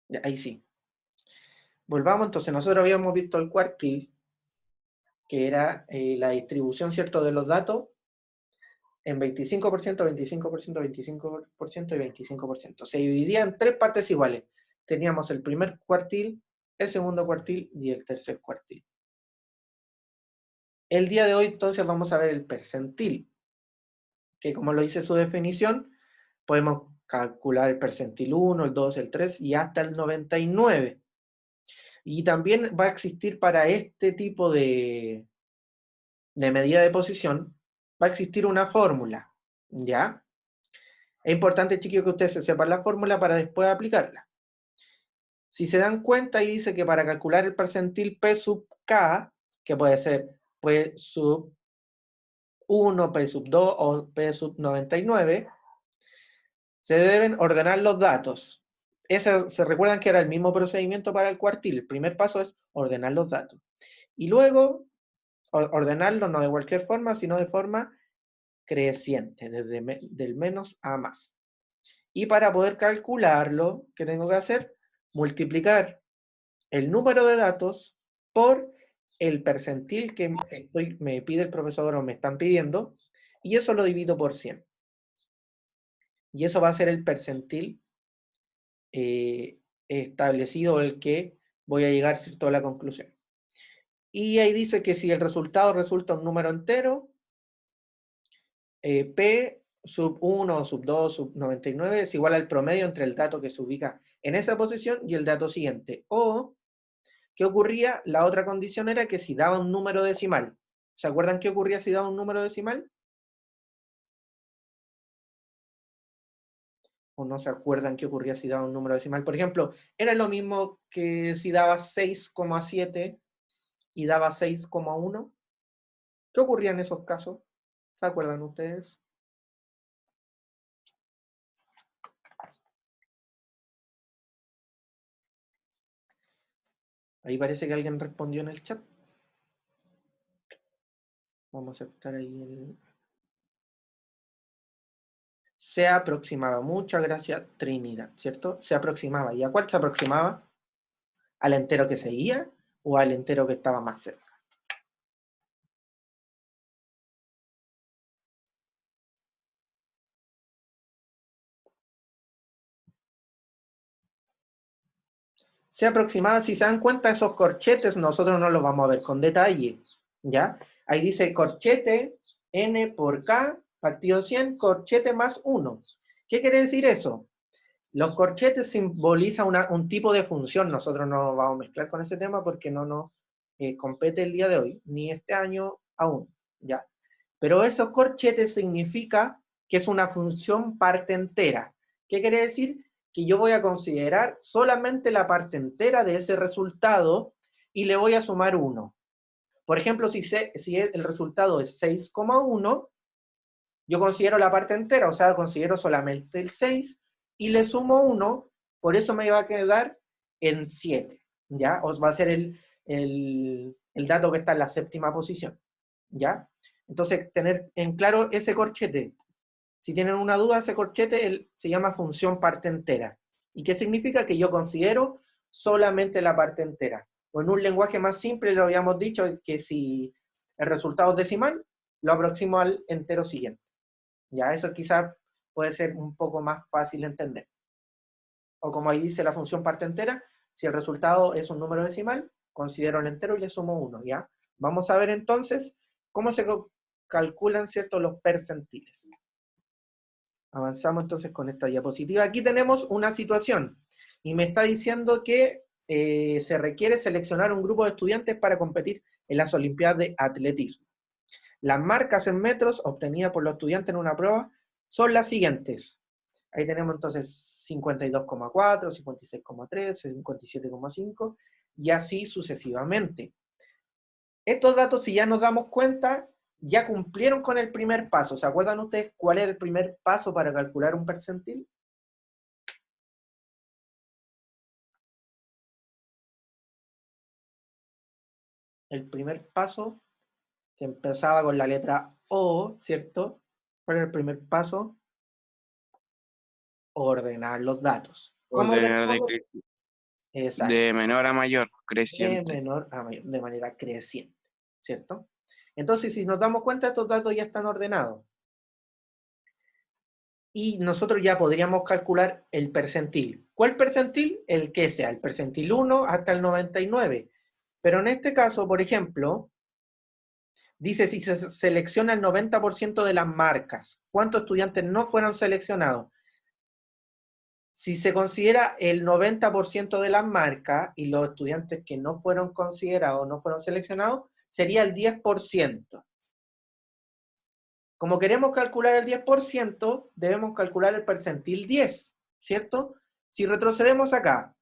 Ya, ahí sí. Volvamos, entonces, nosotros habíamos visto el cuartil, que era la distribución, ¿cierto?, de los datos en 25%, 25%, 25% y 25%. Se dividía en tres partes iguales. Teníamos el primer cuartil, el segundo cuartil y el tercer cuartil. El día de hoy, entonces, vamos a ver el percentil, que como lo dice su definición, podemos calcular el percentil 1, el 2, el 3 y hasta el 99. Y también va a existir para este tipo de medida de posición, va a existir una fórmula, ¿ya? Es importante, chiquillos, que ustedes se sepan la fórmula para después aplicarla. Si se dan cuenta, ahí dice que para calcular el percentil P sub K, que puede ser P sub 1, P sub 2 o P sub 99, se deben ordenar los datos. Se recuerdan que era el mismo procedimiento para el cuartil. El primer paso es ordenar los datos. Y luego, ordenarlos no de cualquier forma, sino de forma creciente, del menos a más. Y para poder calcularlo, ¿qué tengo que hacer? Multiplicar el número de datos por el percentil que me pide el profesor o me están pidiendo, y eso lo divido por 100. Y eso va a ser el percentil establecido, el que voy a llegar, ¿cierto?, a la conclusión. Y ahí dice que si el resultado resulta un número entero, P sub 1, sub 2, sub 99 es igual al promedio entre el dato que se ubica en esa posición y el dato siguiente. O, ¿qué ocurría? La otra condición era que si daba un número decimal. ¿Se acuerdan qué ocurría si daba un número decimal? ¿O no se acuerdan qué ocurría si daba un número decimal? Por ejemplo, era lo mismo que si daba 6,7 y daba 6,1. ¿Qué ocurría en esos casos? ¿Se acuerdan ustedes? Ahí parece que alguien respondió en el chat. Vamos a aceptar ahí el... Se aproximaba. Muchas gracias, Trinidad, ¿cierto? Se aproximaba. ¿Y a cuál se aproximaba? ¿Al entero que seguía o al entero que estaba más cerca? Se aproximaba, si se dan cuenta, esos corchetes nosotros no los vamos a ver con detalle, ¿ya? Ahí dice corchete n por k partido 100, corchete más 1. ¿Qué quiere decir eso? Los corchetes simbolizan un tipo de función. Nosotros no vamos a mezclar con ese tema porque no nos compete el día de hoy, ni este año aún, ¿ya? Pero esos corchetes significa que es una función parte entera. ¿Qué quiere decir? Que yo voy a considerar solamente la parte entera de ese resultado y le voy a sumar 1. Por ejemplo, si el resultado es 6,1, yo considero la parte entera, o sea, considero solamente el 6 y le sumo 1, por eso me va a quedar en 7, ¿ya? Os va a ser el dato que está en la séptima posición, ¿ya? Entonces, tener en claro ese corchete. Si tienen una duda, ese corchete se llama función parte entera. ¿Y qué significa? Que yo considero solamente la parte entera. O en un lenguaje más simple, lo habíamos dicho, que si el resultado es decimal, lo aproximo al entero siguiente. Ya eso quizás puede ser un poco más fácil de entender. O como ahí dice la función parte entera, si el resultado es un número decimal, considero el entero y le sumo 1, ¿ya? Vamos a ver entonces cómo se calculan, ¿cierto?, los percentiles. Avanzamos entonces con esta diapositiva. Aquí tenemos una situación y me está diciendo que se requiere seleccionar un grupo de estudiantes para competir en las Olimpiadas de Atletismo. Las marcas en metros obtenidas por los estudiantes en una prueba son las siguientes. Ahí tenemos entonces 52,4, 56,3, 57,5 y así sucesivamente. Estos datos, si ya nos damos cuenta, ya cumplieron con el primer paso. ¿Se acuerdan ustedes cuál era el primer paso para calcular un percentil? El primer paso, que empezaba con la letra O, ¿cierto? ¿Cuál era el primer paso? Ordenar los datos. ¿Cómo Ordenar de ordenamos? Cristo. Exacto. De menor a mayor, De creciente. menor a mayor, de manera creciente, ¿cierto? Entonces, si nos damos cuenta, estos datos ya están ordenados. Y nosotros ya podríamos calcular el percentil. ¿Cuál percentil? El que sea, el percentil 1 hasta el 99. Pero en este caso, por ejemplo, dice si se selecciona el 90% de las marcas, ¿cuántos estudiantes no fueron seleccionados? Si se considera el 90% de las marcas y los estudiantes que no fueron considerados, no fueron seleccionados, sería el 10%. Como queremos calcular el 10%, debemos calcular el percentil 10, ¿cierto? Si retrocedemos acá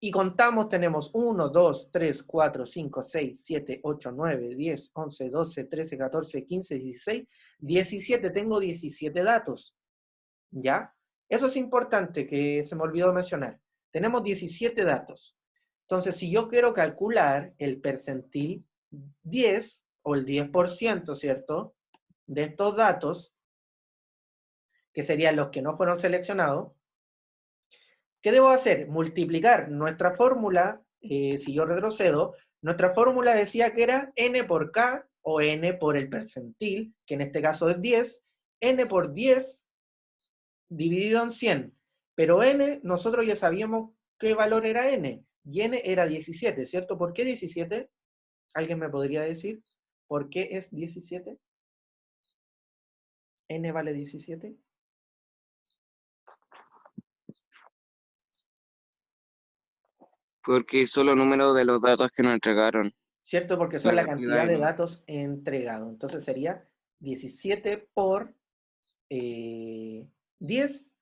y contamos, tenemos 1, 2, 3, 4, 5, 6, 7, 8, 9, 10, 11, 12, 13, 14, 15, 16, 17. Tengo 17 datos, ¿ya? Eso es importante, que se me olvidó mencionar. Tenemos 17 datos. Entonces, si yo quiero calcular el percentil 10 o el 10%, ¿cierto? De estos datos, que serían los que no fueron seleccionados, ¿qué debo hacer? Multiplicar nuestra fórmula, si yo retrocedo, nuestra fórmula decía que era n por k o n por el percentil, que en este caso es 10, n por 10 dividido en 100. Pero n, nosotros ya sabíamos qué valor era n, y n era 17, ¿cierto? ¿Por qué 17? ¿Alguien me podría decir por qué es 17? ¿N vale 17? Porque son los números de los datos que nos entregaron. ¿Cierto? Porque son La la cantidad cantidad de de números. datos entregados. Entonces sería 17 por 10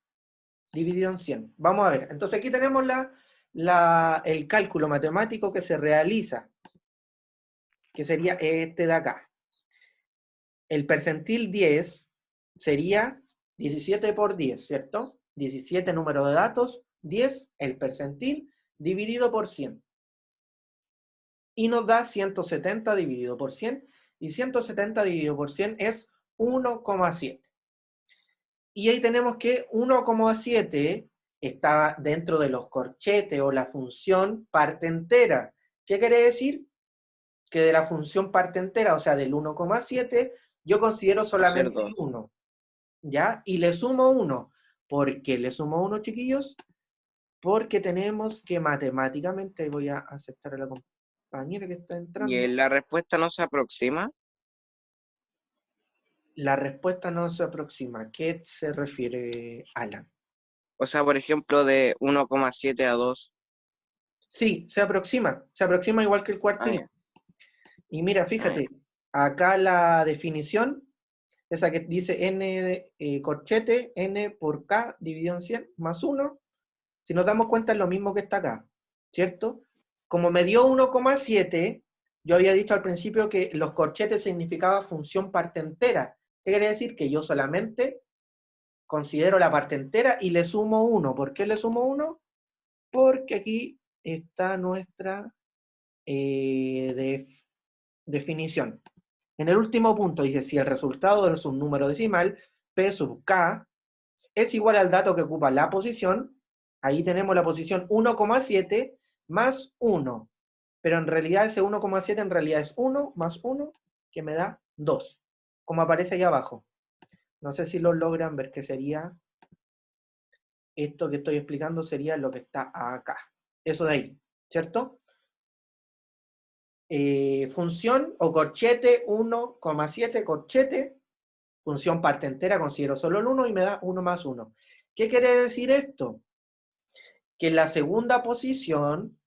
dividido en 100. Vamos a ver. Entonces aquí tenemos el cálculo matemático que se realiza, que sería este de acá. El percentil 10 sería 17 por 10, ¿cierto? 17 número de datos, 10 el percentil, dividido por 100. Y nos da 170 dividido por 100, y 170 dividido por 100 es 1,7. Y ahí tenemos que 1,7 está dentro de los corchetes o la función parte entera. ¿Qué quiere decir? Que de la función parte entera, o sea, del 1,7, yo considero Hacer solamente el 2. 1, ¿ya? Y le sumo 1. ¿Por qué le sumo 1, chiquillos? Porque tenemos que matemáticamente, voy a aceptar a la compañera que está Y entrando. la respuesta no se aproxima. La respuesta no se aproxima. ¿A qué se refiere Alan? O sea, por ejemplo, de 1,7 a 2. Sí, se aproxima igual que el Ah, cuartil. ya. Y mira, Ah, ya. fíjate, acá la definición, esa que dice n corchete, n por k dividido en 100 más 1, si nos damos cuenta es lo mismo que está acá, ¿cierto? Como me dio 1,7, yo había dicho al principio que los corchetes significaba función parte entera. ¿Qué quiere decir? Que yo solamente considero la parte entera y le sumo 1. ¿Por qué le sumo 1? Porque aquí está nuestra definición. En el último punto dice, si el resultado es un número decimal, P sub K es igual al dato que ocupa la posición, ahí tenemos la posición 1,7 más 1, pero en realidad ese 1,7 en realidad es 1 más 1, que me da 2, como aparece ahí abajo. No sé si lo logran ver, que sería esto que estoy explicando, sería lo que está acá. Eso de ahí, ¿cierto? Función o corchete 1,7 corchete, función parte entera, considero solo el 1 y me da 1 más 1. ¿Qué quiere decir esto? Que en la segunda posición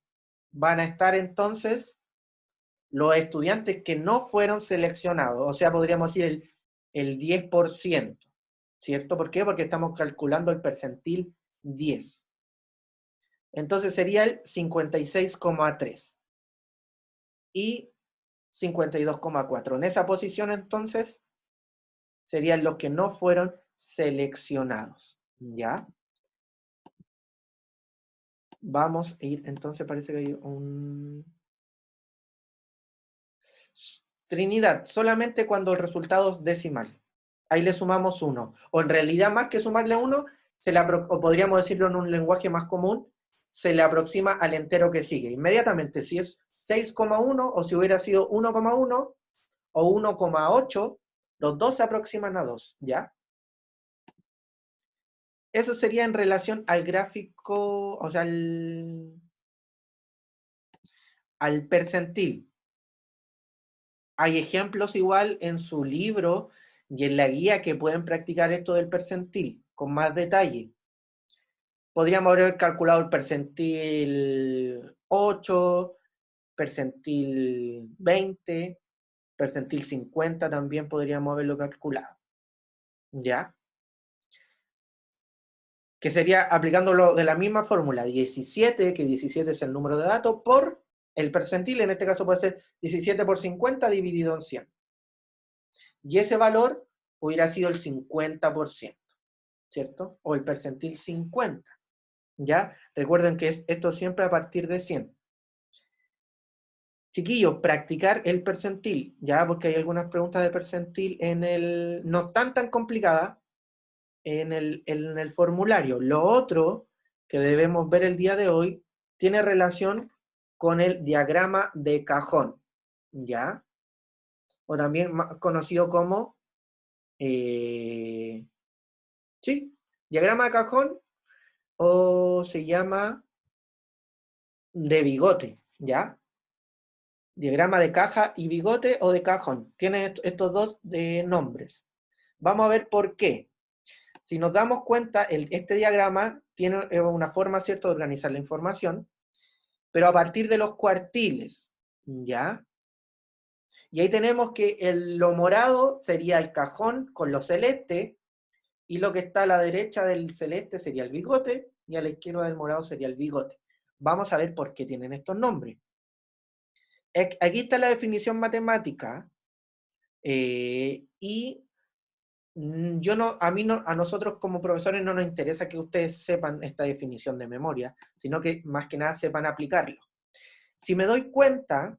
van a estar entonces los estudiantes que no fueron seleccionados, o sea, podríamos decir el 10%, ¿cierto? ¿Por qué? Porque estamos calculando el percentil 10. Entonces sería el 56,3 y 52,4. En esa posición entonces serían los que no fueron seleccionados, ¿ya? Vamos a ir, entonces parece que hay un... Trinidad, solamente cuando el resultado es decimal. Ahí le sumamos 1. O en realidad más que sumarle 1, o podríamos decirlo en un lenguaje más común, se le aproxima al entero que sigue. Inmediatamente, si es 6,1 o si hubiera sido 1,1 o 1,8, los dos se aproximan a 2, ¿ya? Eso sería en relación al gráfico, o sea, al percentil. Hay ejemplos igual en su libro y en la guía que pueden practicar esto del percentil con más detalle. Podríamos haber calculado el percentil 8, percentil 20, percentil 50 también podríamos haberlo calculado. ¿Ya? Que sería aplicándolo de la misma fórmula, 17, que 17 es el número de datos, por el percentil, en este caso puede ser 17 por 50 dividido en 100. Y ese valor hubiera sido el 50%, ¿cierto? O el percentil 50, ¿ya? Recuerden que esto siempre a partir de 100. Chiquillos, practicar el percentil, ¿ya? Porque hay algunas preguntas de percentil no están tan complicadas en el formulario. Lo otro que debemos ver el día de hoy tiene relación con el diagrama de cajón, ¿ya? O también conocido como, sí, diagrama de cajón, o se llama de bigote, ¿ya? Diagrama de caja y bigote o de cajón. Tiene estos dos nombres. Vamos a ver por qué. Si nos damos cuenta, este diagrama tiene una forma, ¿cierto?, de organizar la información, pero a partir de los cuartiles, ¿ya? Y ahí tenemos que lo morado sería el cajón con lo celeste, y lo que está a la derecha del celeste sería el bigote, y a la izquierda del morado sería el bigote. Vamos a ver por qué tienen estos nombres. Aquí está la definición matemática, y a nosotros como profesores no nos interesa que ustedes sepan esta definición de memoria, sino que más que nada sepan aplicarlo. Si me doy cuenta,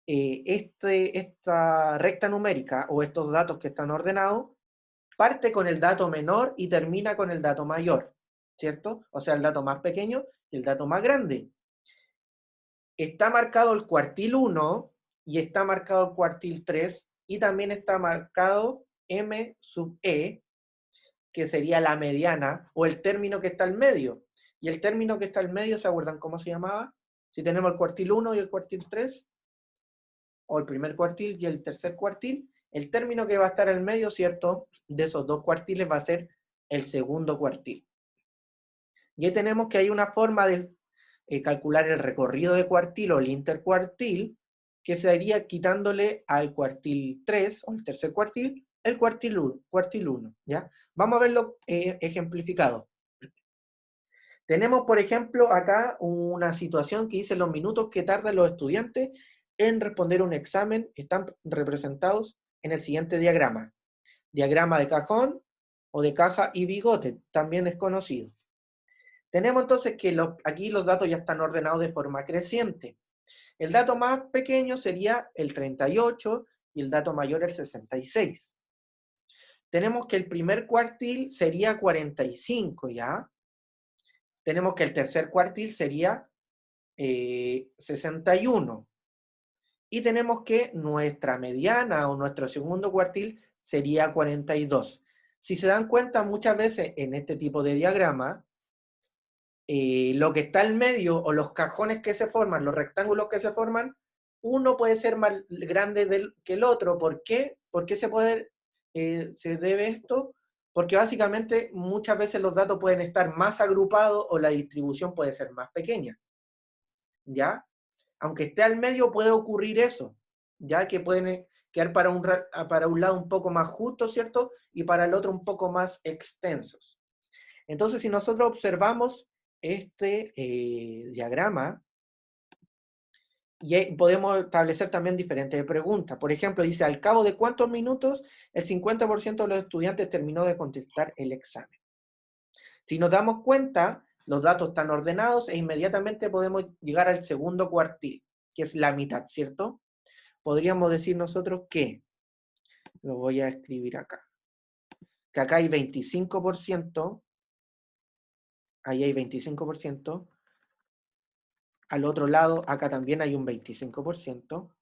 esta recta numérica o estos datos que están ordenados, parte con el dato menor y termina con el dato mayor, ¿cierto? O sea, el dato más pequeño y el dato más grande. Está marcado el cuartil 1 y está marcado el cuartil 3 y también está marcado M sub E, que sería la mediana o el término que está al medio. Y el término que está al medio, ¿se acuerdan cómo se llamaba? Si tenemos el cuartil 1 y el cuartil 3, o el primer cuartil y el tercer cuartil, el término que va a estar al medio, ¿cierto?, de esos dos cuartiles va a ser el segundo cuartil. Y ahí tenemos que hay una forma de calcular el recorrido de cuartil o el intercuartil, que sería quitándole al cuartil 3 o el tercer cuartil, el cuartil 1, ¿ya? Vamos a verlo ejemplificado. Tenemos, por ejemplo, acá una situación que dice los minutos que tardan los estudiantes en responder un examen están representados en el siguiente diagrama. Diagrama de cajón o de caja y bigote, también es conocido. Tenemos entonces que aquí los datos ya están ordenados de forma creciente. El dato más pequeño sería el 38 y el dato mayor el 66. Tenemos que el primer cuartil sería 45, ¿ya? Tenemos que el tercer cuartil sería 61. Y tenemos que nuestra mediana o nuestro segundo cuartil sería 42. Si se dan cuenta, muchas veces en este tipo de diagrama, lo que está en medio o los cajones que se forman, los rectángulos que se forman, uno puede ser más grande que el otro. ¿Por qué? ¿Por qué se debe esto? Porque básicamente muchas veces los datos pueden estar más agrupados o la distribución puede ser más pequeña, ¿ya? Aunque esté al medio puede ocurrir eso, ya que pueden quedar para un lado un poco más justos, ¿cierto? Y para el otro un poco más extensos. Entonces, si nosotros observamos este diagrama, y podemos establecer también diferentes preguntas. Por ejemplo, dice, ¿al cabo de cuántos minutos el 50% de los estudiantes terminó de contestar el examen? Si nos damos cuenta, los datos están ordenados e inmediatamente podemos llegar al segundo cuartil, que es la mitad, ¿cierto? Podríamos decir nosotros que, lo voy a escribir acá, que acá hay 25%, ahí hay 25%. Al otro lado, acá también hay un 25%.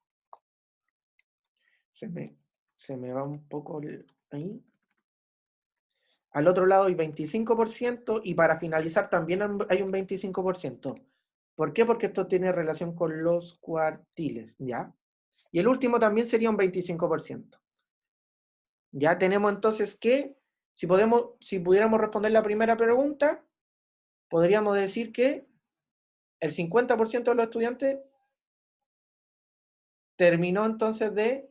Se me va un poco ahí. Al otro lado hay 25% y para finalizar también hay un 25%. ¿Por qué? Porque esto tiene relación con los cuartiles, ¿ya? Y el último también sería un 25%. Ya tenemos entonces que, si pudiéramos responder la primera pregunta, podríamos decir que el 50% de los estudiantes terminó entonces de...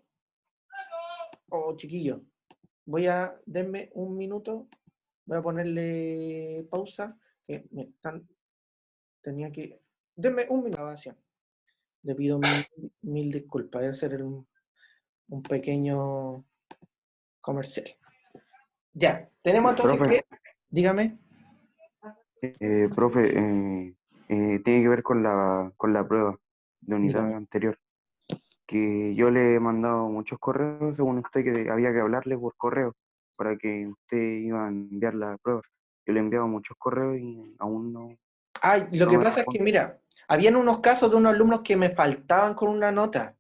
Oh, chiquillo, denme un minuto, voy a ponerle pausa, que tenía que... Denme un minuto de grabación. Le pido mil disculpas, voy a hacer un pequeño comercial. Ya, tenemos entonces Profe, que... Dígame. profe, tiene que ver con la prueba de unidad Dígame. anterior, que yo le he mandado muchos correos, según usted, que había que hablarle por correo para que usted iba a enviar la prueba. Yo le he enviado muchos correos y aún Ay, lo no que me pasa es que, responde. mira, habían unos casos de unos alumnos que me faltaban con una nota,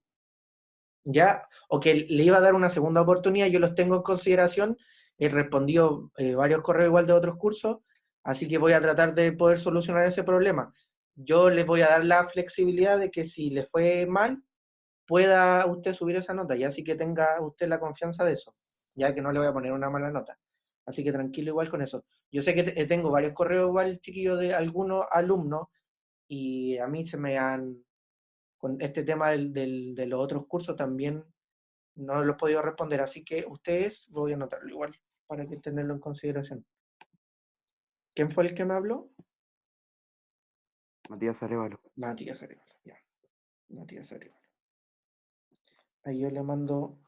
¿ya? O que le iba a dar una segunda oportunidad, yo los tengo en consideración, he respondido varios correos igual de otros cursos, así que voy a tratar de poder solucionar ese problema. Yo les voy a dar la flexibilidad de que si le fue mal, pueda usted subir esa nota, ya así que tenga usted la confianza de eso, ya que no le voy a poner una mala nota. Así que tranquilo igual con eso. Yo sé que tengo varios correos igual, chiquillos, de algunos alumnos, y a mí con este tema de los otros cursos también no los he podido responder, así que ustedes voy a anotarlo igual, para que tenerlo en consideración. ¿Quién fue el que me habló? Matías Arevalo. Matías Arevalo, ya. Matías Arevalo. Ahí yo le mando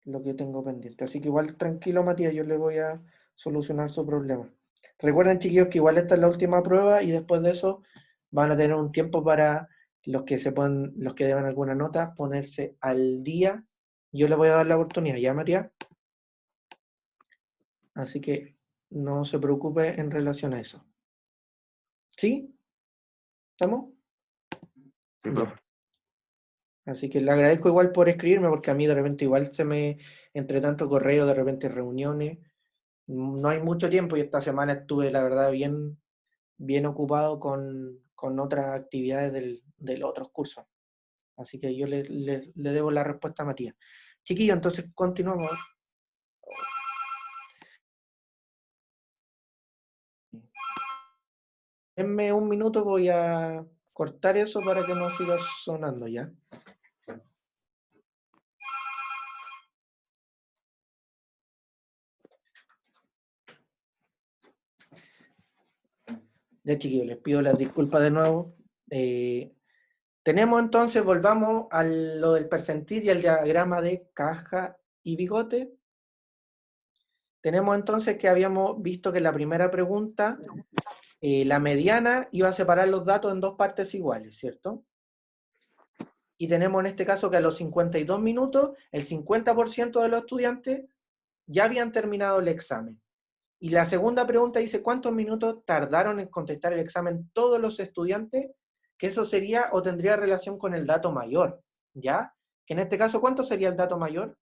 lo que tengo pendiente. Así que igual tranquilo, Matías, yo le voy a solucionar su problema. Recuerden, chiquillos, que igual esta es la última prueba y después de eso van a tener un tiempo para los que deban alguna nota, ponerse al día. Yo les voy a dar la oportunidad, ¿ya, Matías? Así que no se preocupe en relación a eso. ¿Sí? ¿Estamos? Sí, Ya. profe. Así que le agradezco igual por escribirme, porque a mí de repente igual entre tanto correo, de repente reuniones, no hay mucho tiempo y esta semana estuve, la verdad, bien ocupado con otras actividades del otros cursos. Así que yo le debo la respuesta a Matías. Chiquillo, entonces continuamos. Denme un minuto, voy a cortar eso para que no siga sonando ya. Ya, chiquillos, les pido las disculpas de nuevo. Tenemos entonces, volvamos a lo del percentil y al diagrama de caja y bigote. Tenemos entonces que habíamos visto que en la primera pregunta, la mediana iba a separar los datos en dos partes iguales, ¿cierto? Y tenemos en este caso que a los 52 minutos, el 50% de los estudiantes ya habían terminado el examen. Y la segunda pregunta dice, ¿cuántos minutos tardaron en contestar el examen todos los estudiantes? Que eso sería o tendría relación con el dato mayor, ¿ya? Que en este caso, ¿cuánto sería el dato mayor?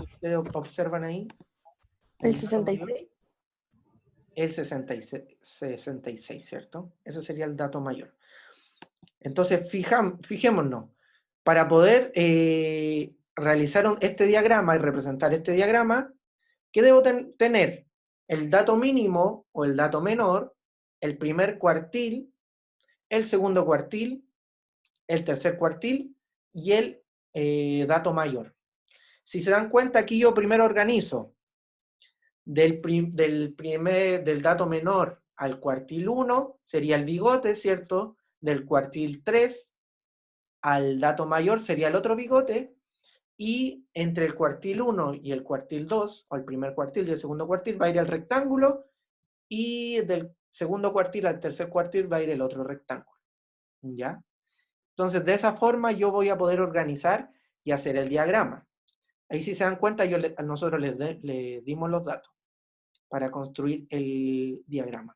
¿Ustedes observan ahí? El Dato mayor. 66. El 66, ¿cierto? Ese sería el dato mayor. Entonces, fijémonos, para poder realizar este diagrama y representar este diagrama, ¿qué debo tener? El dato mínimo o el dato menor, el primer cuartil, el segundo cuartil, el tercer cuartil y el dato mayor. Si se dan cuenta, aquí yo primero organizo del dato menor al cuartil 1, sería el bigote, ¿cierto? Del cuartil 3 al dato mayor sería el otro bigote, y entre el cuartil 1 y el cuartil 2, o el primer cuartil y el segundo cuartil, va a ir el rectángulo, y del segundo cuartil al tercer cuartil va a ir el otro rectángulo, ¿ya? Entonces, de esa forma yo voy a poder organizar y hacer el diagrama. Ahí si se dan cuenta, nosotros le dimos los datos para construir el diagrama.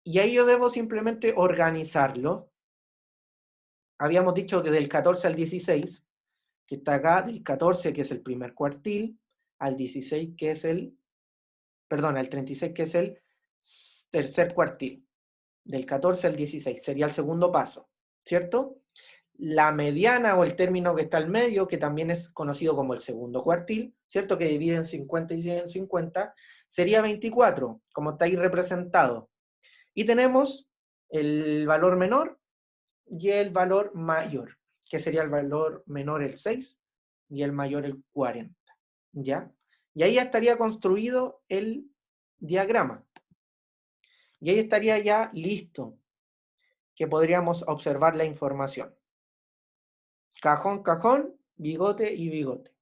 Y ahí yo debo simplemente organizarlo. Habíamos dicho que del 14 al 16, que está acá, del 14, que es el primer cuartil, al 16, que es al 36, que es el tercer cuartil. Del 14 al 16, sería el segundo paso, ¿cierto? La mediana o el término que está al medio, que también es conocido como el segundo cuartil, ¿cierto? Que divide en 50 y 50, sería 24, como está ahí representado. Y tenemos el valor menor y el valor mayor, que sería el valor menor el 6 y el mayor el 40, ¿ya? Y ahí ya estaría construido el diagrama. Y ahí estaría ya listo, que podríamos observar la información. Cajón, cajón, bigote y bigote,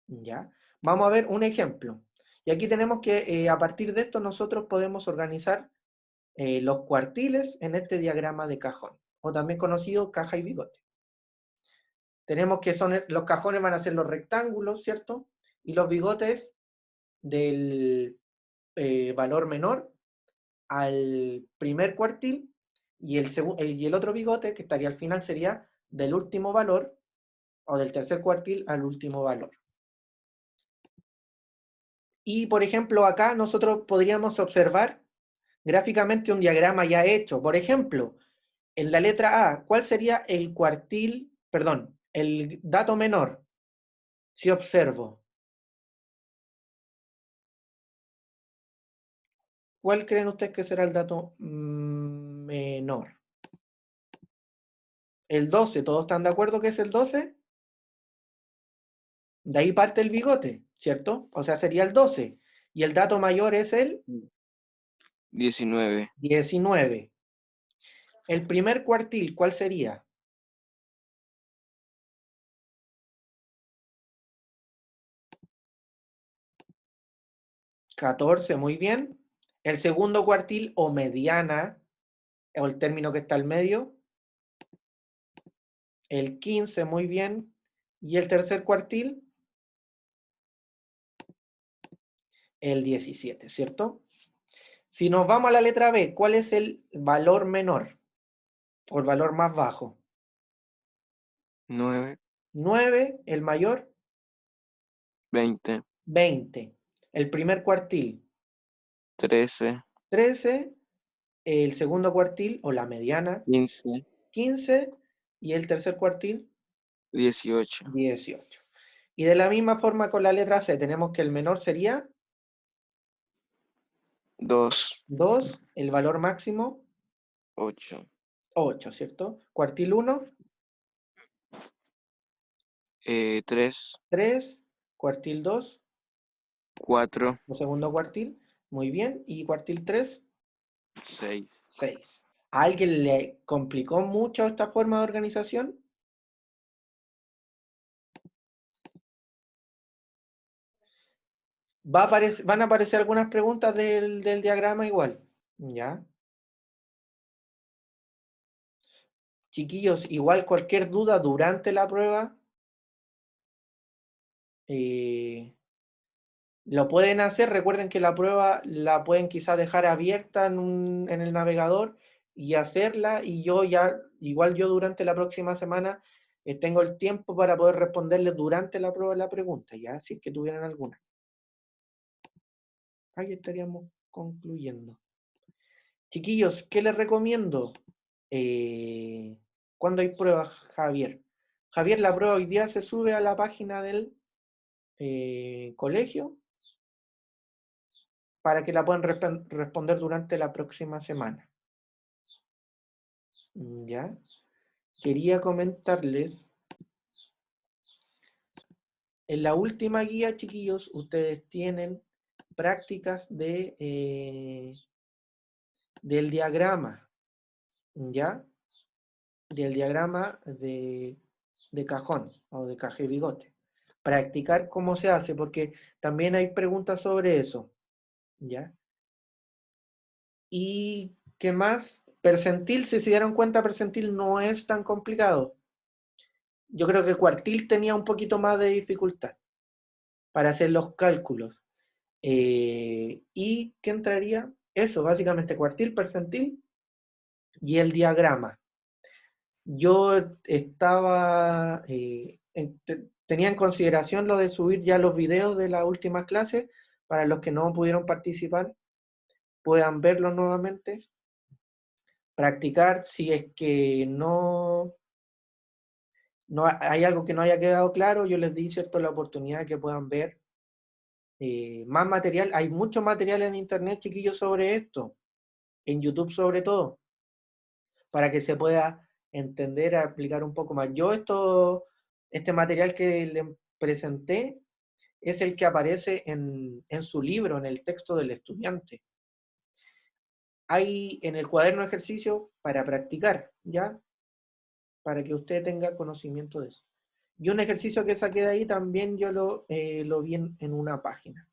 ¿ya? Vamos a ver un ejemplo. Y aquí tenemos que, a partir de esto, nosotros podemos organizar los cuartiles en este diagrama de cajón, o también conocido caja y bigote. Tenemos que los cajones van a ser los rectángulos, ¿cierto? Y los bigotes del valor menor al primer cuartil, y el otro bigote que estaría al final sería del último valor, o del tercer cuartil al último valor. Y, por ejemplo, acá nosotros podríamos observar gráficamente un diagrama ya hecho. Por ejemplo, en la letra A, ¿cuál sería el dato menor? Si observo, ¿cuál creen ustedes que será el dato menor? El 12, ¿todos están de acuerdo que es el 12? De ahí parte el bigote, ¿cierto? O sea, sería el 12. Y el dato mayor es el 19. 19. El primer cuartil, ¿cuál sería? 14, muy bien. El segundo cuartil o mediana, o el término que está al medio, el 15, muy bien. Y el tercer cuartil, el 17, ¿cierto? Si nos vamos a la letra B, ¿cuál es el valor menor o el valor más bajo? 9. 9, el mayor, 20. 20. El primer cuartil, 13. 13. El segundo cuartil o la mediana, 15. 15. Y el tercer cuartil, 18. 18. Y de la misma forma con la letra C, tenemos que el menor sería 2. 2, el valor máximo 8. 8, ¿cierto? Cuartil 1, 3. 3, cuartil 2, 4. o segundo cuartil, muy bien, y cuartil 3, 6. 6. ¿A alguien le complicó mucho esta forma de organización? Van a aparecer algunas preguntas del diagrama igual, ¿ya? Chiquillos, igual cualquier duda durante la prueba, lo pueden hacer. Recuerden que la prueba la pueden quizá dejar abierta en el navegador y hacerla, y igual yo durante la próxima semana tengo el tiempo para poder responderles durante la prueba la pregunta, ya, si es que tuvieran alguna. Ahí estaríamos concluyendo. Chiquillos, ¿qué les recomiendo? ¿Cuándo hay pruebas, Javier? Javier, la prueba hoy día se sube a la página del colegio para que la puedan responder durante la próxima semana. ¿Ya? Quería comentarles, en la última guía, chiquillos, ustedes tienen prácticas del diagrama, ¿ya? Del diagrama de cajón o de caja y bigote. Practicar cómo se hace, porque también hay preguntas sobre eso, ¿ya? ¿Y qué más? Percentil, si se dieron cuenta, percentil no es tan complicado. Yo creo que cuartil tenía un poquito más de dificultad. para hacer los cálculos. ¿Y qué entraría? Eso, básicamente cuartil, percentil y el diagrama. Yo estaba, tenía en consideración lo de subir ya los videos de la última clase, para los que no pudieron participar, puedan verlos nuevamente, practicar si es que no hay algo que no haya quedado claro, yo les di, ¿cierto?, la oportunidad de que puedan ver más material. Hay mucho material en internet, chiquillos, sobre esto, en YouTube sobre todo, para que se pueda entender, aplicar un poco más. Yo este material que les presenté es el que aparece en su libro, en el texto del estudiante. Hay en el cuaderno de ejercicio para practicar, ¿ya? Para que usted tenga conocimiento de eso. Y un ejercicio que saqué de ahí también yo lo vi en una página,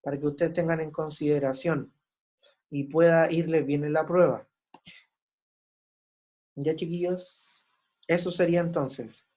para que ustedes tengan en consideración y pueda irles bien en la prueba. Ya, chiquillos, eso sería entonces.